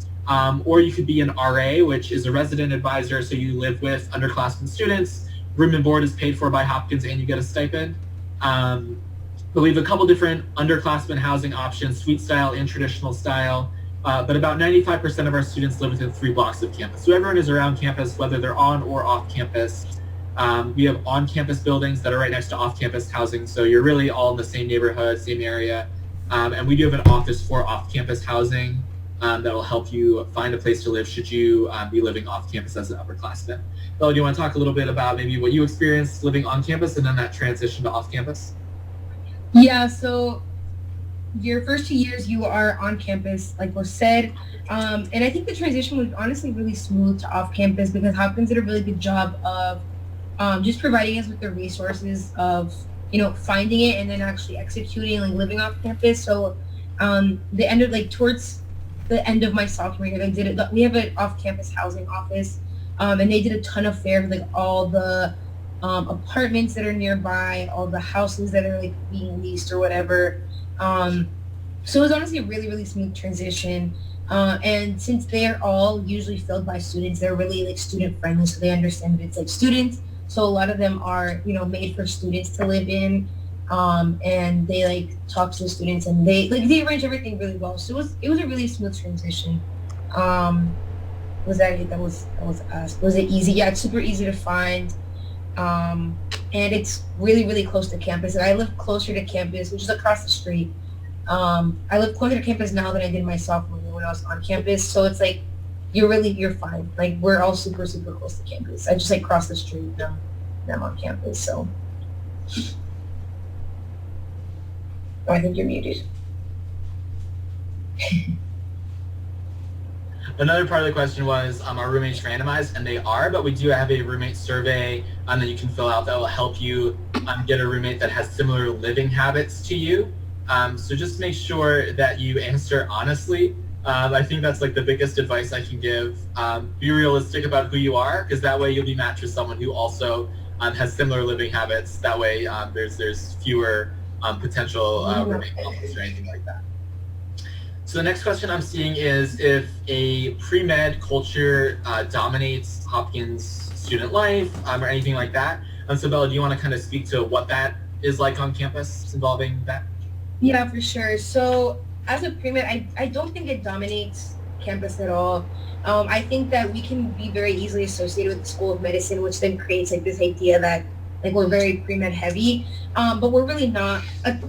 Or you could be an RA, which is a resident advisor, so you live with underclassmen students. Room and board is paid for by Hopkins, and you get a stipend. But we have a couple different underclassmen housing options, suite style and traditional style. But about 95% of our students live within 3 blocks of campus. So everyone is around campus, whether they're on or off campus. We have on-campus buildings that are right next to off-campus housing, so you're really all in the same neighborhood, same area. And we do have an office for off-campus housing. That will help you find a place to live should you be living off campus as an upperclassman. Bella, do you want to talk a little bit about maybe what you experienced living on campus and then that transition to off campus? Yeah, so your first 2 years you are on campus, like was said. And I think the transition was honestly really smooth to off campus because Hopkins did a really good job of just providing us with the resources of, finding it and then actually executing, like living off campus. So the end of towards the end of my sophomore year, we have an off-campus housing office, and they did a ton of fairs, like all the apartments that are nearby, all the houses that are being leased or whatever. So it was honestly a really, really smooth transition. And since they're all usually filled by students, they're really student friendly, so they understand that it's students. So a lot of them are, made for students to live in. And they talk to the students, and they arrange everything really well. So it was a really smooth transition. Was asked? Was it easy? Yeah, it's super easy to find, and it's really, really close to campus. And I live closer to campus, which is across the street. I live closer to campus now than I did my sophomore year everyone else on campus. So it's like you're fine. Like we're all super super close to campus. I just like cross the street and I'm on campus. So I think you're muted. Another part of the question was, are roommates randomized? And they are, but we do have a roommate survey that you can fill out that will help you get a roommate that has similar living habits to you. So just make sure that you answer honestly. I think that's like the biggest advice I can give. Be realistic about who you are, because that way you'll be matched with someone who also has similar living habits. That way there's fewer potential roommate conflicts or anything like that. So the next question I'm seeing is if a pre-med culture dominates Hopkins student life or anything like that. So Bella, do you want to kind of speak to what that is like on campus involving that? Yeah, for sure. So as a pre-med, I don't think it dominates campus at all. I think that we can be very easily associated with the School of Medicine, which then creates like this idea that like we're very pre-med heavy, but we're really not.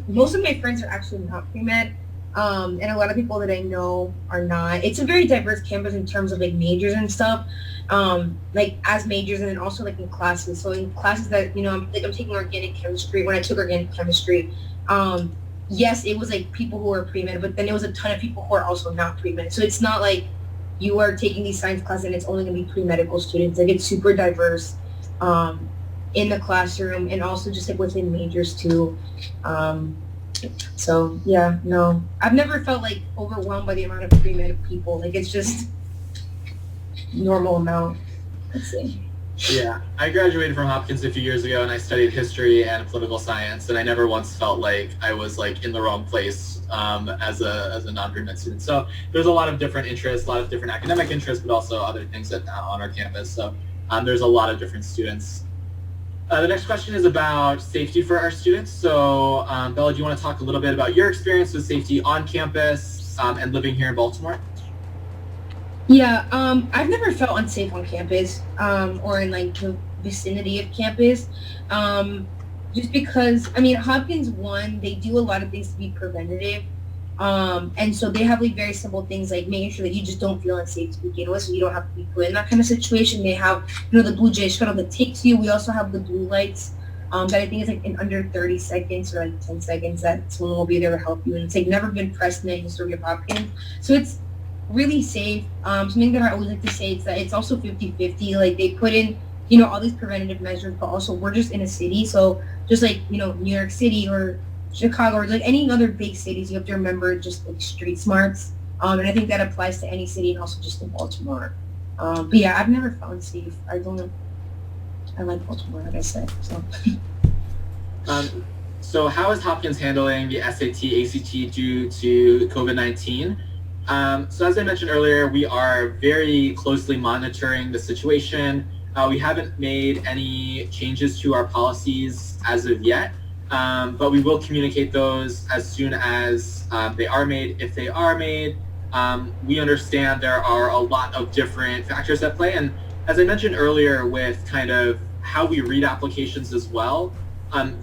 Most of my friends are actually not pre-med. And a lot of people that I know are not. It's a very diverse campus in terms of like majors and stuff, like as majors and then also like in classes. So in classes that, I'm taking organic chemistry. When I took organic chemistry, yes, it was like people who were pre-med, but then it was a ton of people who are also not pre-med. So it's not like you are taking these science classes and it's only going to be pre-medical students. Like it's super diverse in the classroom and also just like within majors too. So yeah, no, I've never felt like overwhelmed by the amount of pre-med people. Like it's just normal amount. Let's see. Yeah, I graduated from Hopkins a few years ago and I studied history and political science, and I never once felt like I was like in the wrong place as a non-pre-med student. So there's a lot of different interests, a lot of different academic interests, but also other things on our campus. So there's a lot of different students. The next question is about safety for our students. So Bella, do you want to talk a little bit about your experience with safety on campus and living here in Baltimore? Yeah, I've never felt unsafe on campus or in like the vicinity of campus. Just because, Hopkins, one, they do a lot of things to be preventative. And so they have like very simple things like making sure that you just don't feel unsafe to begin with, so you don't have to be put in that kind of situation. They have, the Blue Jay shuttle that takes you. We also have the blue lights that I think is like in under 30 seconds or like 10 seconds that someone will be there to help you. And it's like never been pressed in the history of Hopkins. So it's really safe. Something that I always like to say is that it's also 50-50. Like they put in, all these preventative measures, but also we're just in a city. So just like, New York City or Chicago or like any other big cities, you have to remember just like street smarts. And I think that applies to any city and also just in Baltimore. But yeah, I've never felt safe. I like Baltimore, like I said. So how is Hopkins handling the SAT, ACT due to COVID-19? So as I mentioned earlier, we are very closely monitoring the situation. We haven't made any changes to our policies as of yet. But we will communicate those as soon as they are made. If they are made, we understand there are a lot of different factors at play. And as I mentioned earlier with kind of how we read applications as well,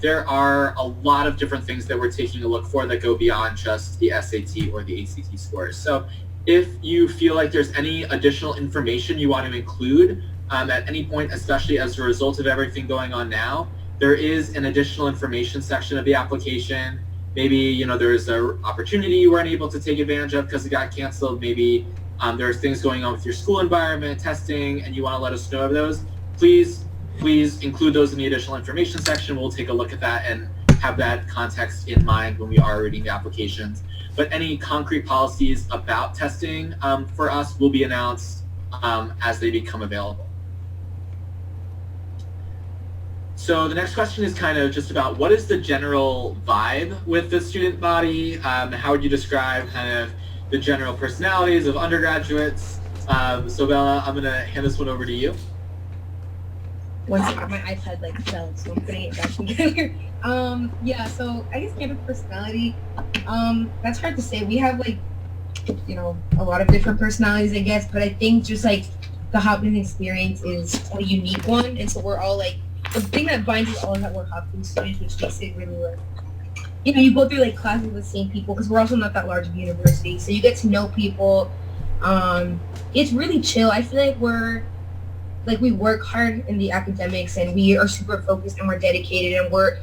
there are a lot of different things that we're taking a look for that go beyond just the SAT or the ACT scores. So if you feel like there's any additional information you want to include at any point, especially as a result of everything going on now, there is an additional information section of the application. Maybe, there's an opportunity you weren't able to take advantage of because it got canceled. Maybe there's things going on with your school environment, testing, and you want to let us know of those. Please include those in the additional information section. We'll take a look at that and have that context in mind when we are reading the applications. But any concrete policies about testing for us will be announced as they become available. So the next question is kind of just about what is the general vibe with the student body? How would you describe kind of the general personalities of undergraduates? So Bella, I'm gonna hand this one over to you. Once my iPad fell, so I'm putting it back together. Yeah, so I guess campus personality, that's hard to say. We have a lot of different personalities, I guess, but I think just like the Hopkins experience is a unique one, and so we're all the thing that binds us all is that we're Hopkins students, which makes it really you go through like classes with the same people because we're also not that large of a university, so you get to know people. It's really chill. I feel like we work hard in the academics and we are super focused and we're dedicated and we're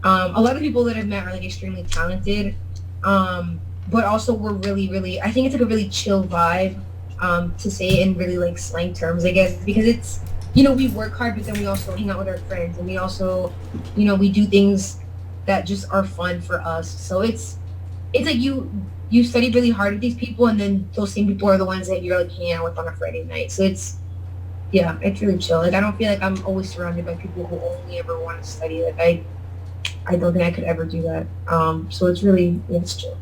a lot of people that I've met are like extremely talented, but also we're really really, I think it's like a really chill vibe, to say in really like slang terms, I guess, because it's, we work hard, but then we also hang out with our friends and we also, we do things that just are fun for us. So it's like you study really hard with these people, and then those same people are the ones that you're like hanging out with on a Friday night. So it's, yeah, it's really chill. Like I don't feel like I'm always surrounded by people who only ever want to study. Like I don't think I could ever do that. So it's really, yeah, it's chill.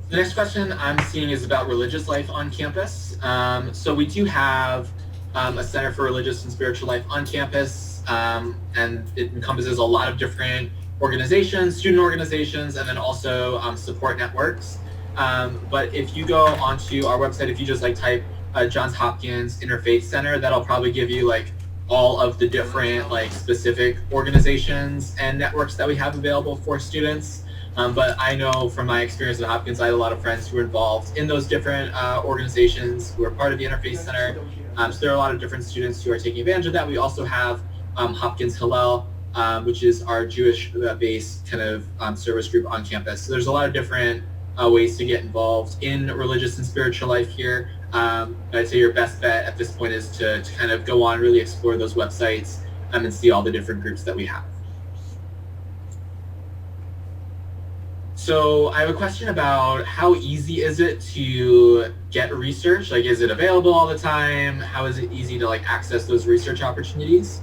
The next question I'm seeing is about religious life on campus. So we do have a Center for Religious and Spiritual Life on campus, and it encompasses a lot of different organizations, student organizations, and then also support networks. But if you go onto our website, if you just like type Johns Hopkins Interfaith Center, that'll probably give you like all of the different like specific organizations and networks that we have available for students. But I know from my experience at Hopkins, I had a lot of friends who were involved in those different organizations who are part of the Interfaith Center. So there are a lot of different students who are taking advantage of that. We also have Hopkins Hillel, which is our Jewish-based kind of service group on campus. So there's a lot of different ways to get involved in religious and spiritual life here. I'd say your best bet at this point is to kind of go on, really explore those websites and see all the different groups that we have. So I have a question about how easy is it to get research? Like, is it available all the time? How is it easy to like access those research opportunities?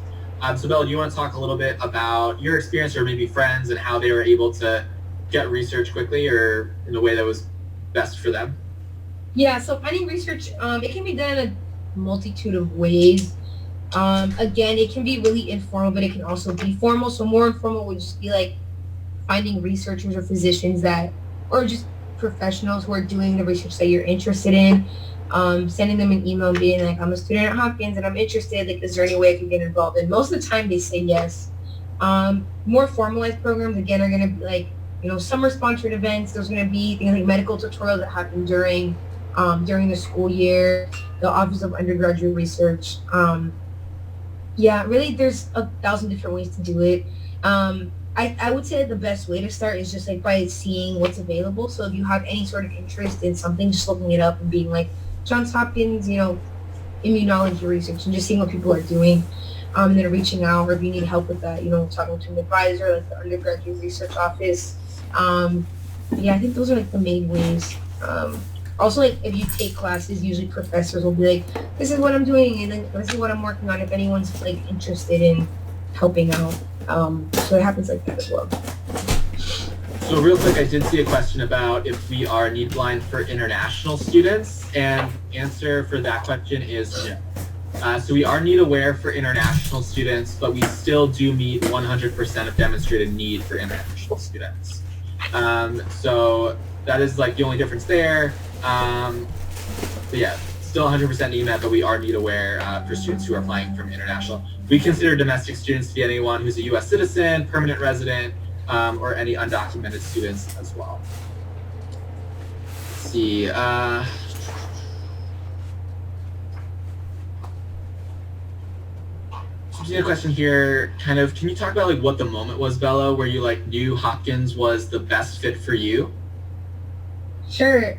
So Bella, do you want to talk a little bit about your experience or maybe friends and how they were able to get research quickly or in a way that was best for them? Yeah, so finding research, it can be done in a multitude of ways. Again, it can be really informal, but it can also be formal. So more informal would just be like finding researchers or physicians that, or just professionals who are doing the research that you're interested in, sending them an email and being like, I'm a student at Hopkins and I'm interested, like, is there any way I can get involved? And most of the time they say yes. More formalized programs, again, are going to be like, summer sponsored events. There's going to be things like medical tutorials that happen during the school year, the Office of Undergraduate Research. Yeah, really, there's 1,000 different ways to do it. I would say the best way to start is just like by seeing what's available. So if you have any sort of interest in something, just looking it up and being like Johns Hopkins, immunology research, and just seeing what people are doing, and then reaching out, or if you need help with that, talking to an advisor, like the undergraduate research office. Yeah, I think those are like the main ways. Also, like if you take classes, usually professors will be like, this is what I'm doing, and then this is what I'm working on, if anyone's like interested in helping out. So it happens like that as well. So real quick, I did see a question about if we are need blind for international students, and the answer for that question is no. So we are need aware for international students, but we still do meet 100% of demonstrated need for international students. So that is like the only difference there. But yeah, still 100% need met, but we are need aware for students who are applying from international. We consider domestic students to be anyone who's a U.S. citizen, permanent resident, or any undocumented students as well. Let's see. So a question here, kind of, can you talk about like what the moment was, Bella, where you like knew Hopkins was the best fit for you? Sure.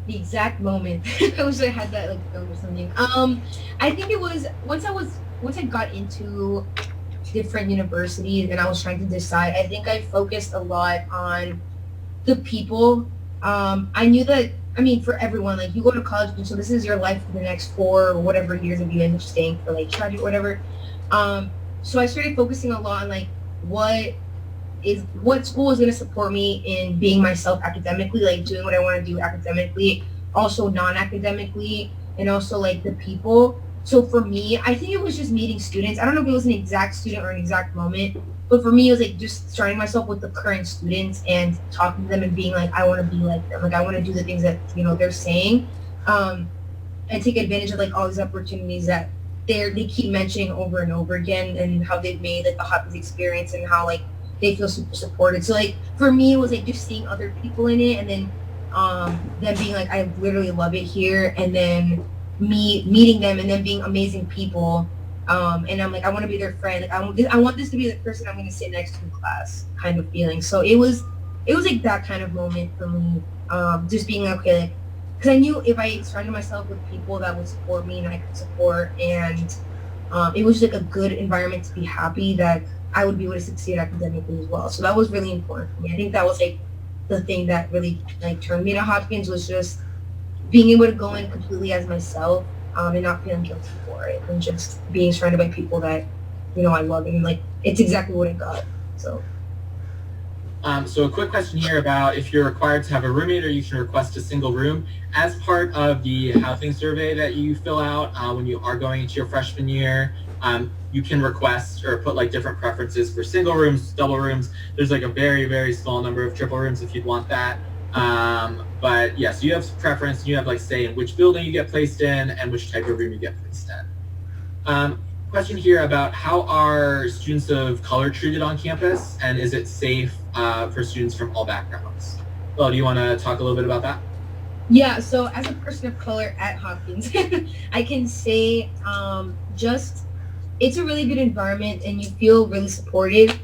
The exact moment. I wish I had that like film or something. I think it was once I got into different universities and I was trying to decide, I think I focused a lot on the people. I knew that, for everyone, like you go to college, and so this is your life for the next 4 or whatever years if you end up staying for like tragic or whatever. So I started focusing a lot on like what school is going to support me in being myself academically, like doing what I want to do academically, also non-academically, and also like the people. So for me, I think it was just meeting students. I don't know if it was an exact student or an exact moment, but for me, it was like just starting myself with the current students and talking to them and being like, I want to be like them. Like I want to do the things that, they're saying, and take advantage of like all these opportunities that they keep mentioning over and over again, and how they've made like the Hopkins experience and how like they feel super supported. So like for me, it was like just seeing other people in it, and then them being like, I literally love it here, and then me meeting them and then being amazing people. And I'm like, I want to be their friend. Like, I want this to be the person I'm going to sit next to in class, kind of feeling. So it was like that kind of moment for me. Just being like, okay, like, because I knew if I surrounded myself with people that would support me and I could support, and it was like a good environment to be happy, that I would be able to succeed academically as well. So that was really important for me. I think that was like the thing that really like turned me to Hopkins, was just being able to go in completely as myself, and not feeling guilty for it, and just being surrounded by people that, you know, I love, and like it's exactly what I got. So. So a quick question here about if you're required to have a roommate or you can request a single room. As part of the housing survey that you fill out when you are going into your freshman year, you can request or put like different preferences for single rooms, double rooms. There's like a very, very small number of triple rooms if you'd want that. But yeah, so you have preference, you have like say in which building you get placed in and which type of room you get placed in. Question here about how are students of color treated on campus, and is it safe for students from all backgrounds? Well, do you want to talk a little bit about that? Yeah, so as a person of color at Hopkins, I can say just it's a really good environment and you feel really supported.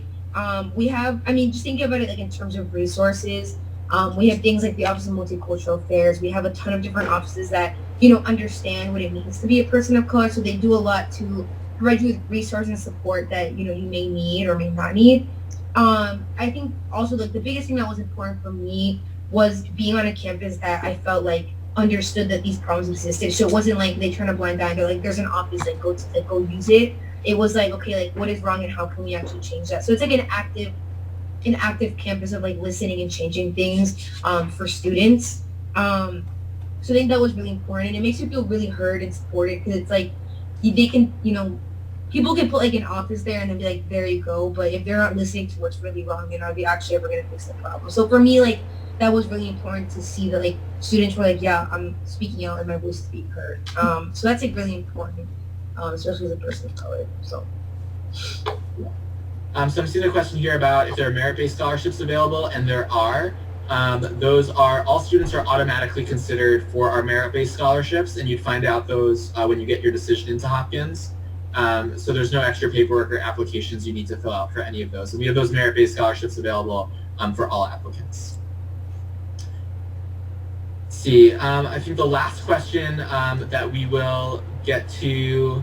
We have, I mean, just thinking about it like in terms of resources, we have things like the Office of Multicultural Affairs. We have a ton of different offices that, you know, understand what it means to be a person of color, so they do a lot to provide you with resources and support that, you know, you may need or may not need. I think also like the biggest thing that was important for me was being on a campus that I felt like understood that these problems existed. So it wasn't like they turn a blind eye and they're like, there's an office, like go use it. It was like, okay, like what is wrong and how can we actually change that? So it's like an active campus of like listening and changing things for students. So I think that was really important, and it makes you feel really heard and supported, because it's like they can, you know, people can put like an office there and then be like, there you go. But if they're not listening to what's really wrong, then are they actually ever going to fix the problem? So for me, like that was really important to see that like students were like, yeah, I'm speaking out and my voice is being heard. So that's like really important, especially as a person of color. So I'm seeing a question here about if there are merit-based scholarships available, and there are. Those are, all students are automatically considered for our merit-based scholarships, and you'd find out those when you get your decision into Hopkins. So there's no extra paperwork or applications you need to fill out for any of those. And we have those merit-based scholarships available for all applicants. Let's see, I think the last question that we will get to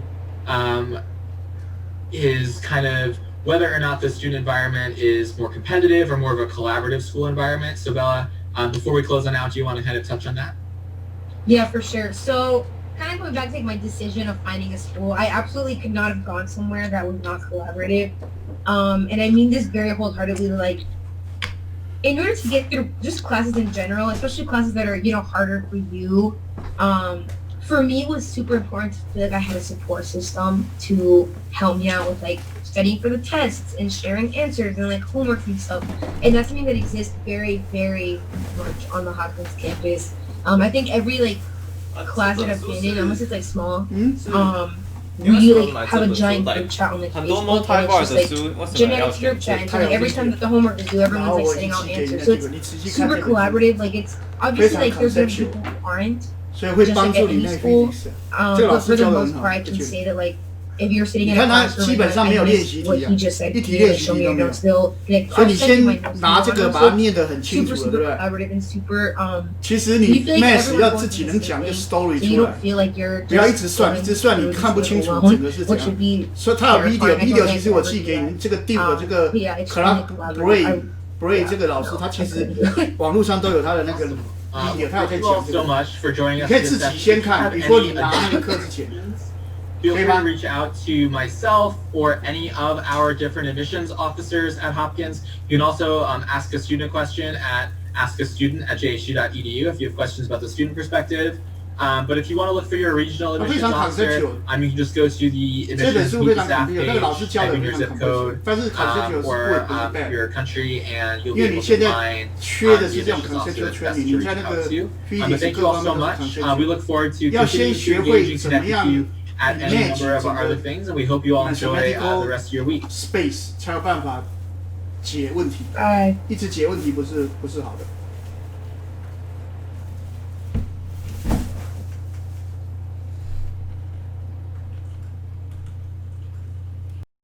is kind of whether or not the student environment is more competitive or more of a collaborative school environment. So Bella, before we close on out, do you want to kind of touch on that? Yeah, for sure. So kind of going back to like my decision of finding a school, I absolutely could not have gone somewhere that was not collaborative. And I mean this very wholeheartedly, like in order to get through just classes in general, especially classes that are, you know, harder for you, for me it was super important to feel like I had a support system to help me out with like studying for the tests and sharing answers and like homework and stuff. And that's something that exists very, very much on the Hopkins campus. I think every like class that I've been in, unless it's like small, we like have a giant group chat on like Facebook, and it's just like genetics group chat. And so like every time that the homework is due, everyone's like sending out answers. So it's super collaborative. Like it's obviously like there's gonna be people who aren't just like at any school. But for the most part, I can say that like if you're sitting in a classroom, like, I missed what he just said. He didn't show me your notes. They'll like I'll send you my notes. Super collaborative and super you feel like everyone's going to the same thing, so you don't feel like you're just 不要一直算，一直算，你看不清楚整个是怎样。所以它有 video，video 其实我寄给你这个 div 的这个 Bray 这个老师，他其实网络上都有他的那个 video， 他也可以讲这个。你可以自己先看，比如说你拿那个课之前。Feel free to reach out to myself or any of our different admissions officers at Hopkins. You can also ask a student question at askastudent@jhu.edu if you have questions about the student perspective. But if you want to look for your regional admissions officer, you can just go to the admissions staff page, type in your zip code or your country, and you'll be able to find the admissions officer that's best to reach out to. But thank you all so much. We look forward to continuing to engage and connect with you at any number of our other things, and we hope you all enjoy the rest of your week. Space 才有办法解问题，一直解问题不是好的。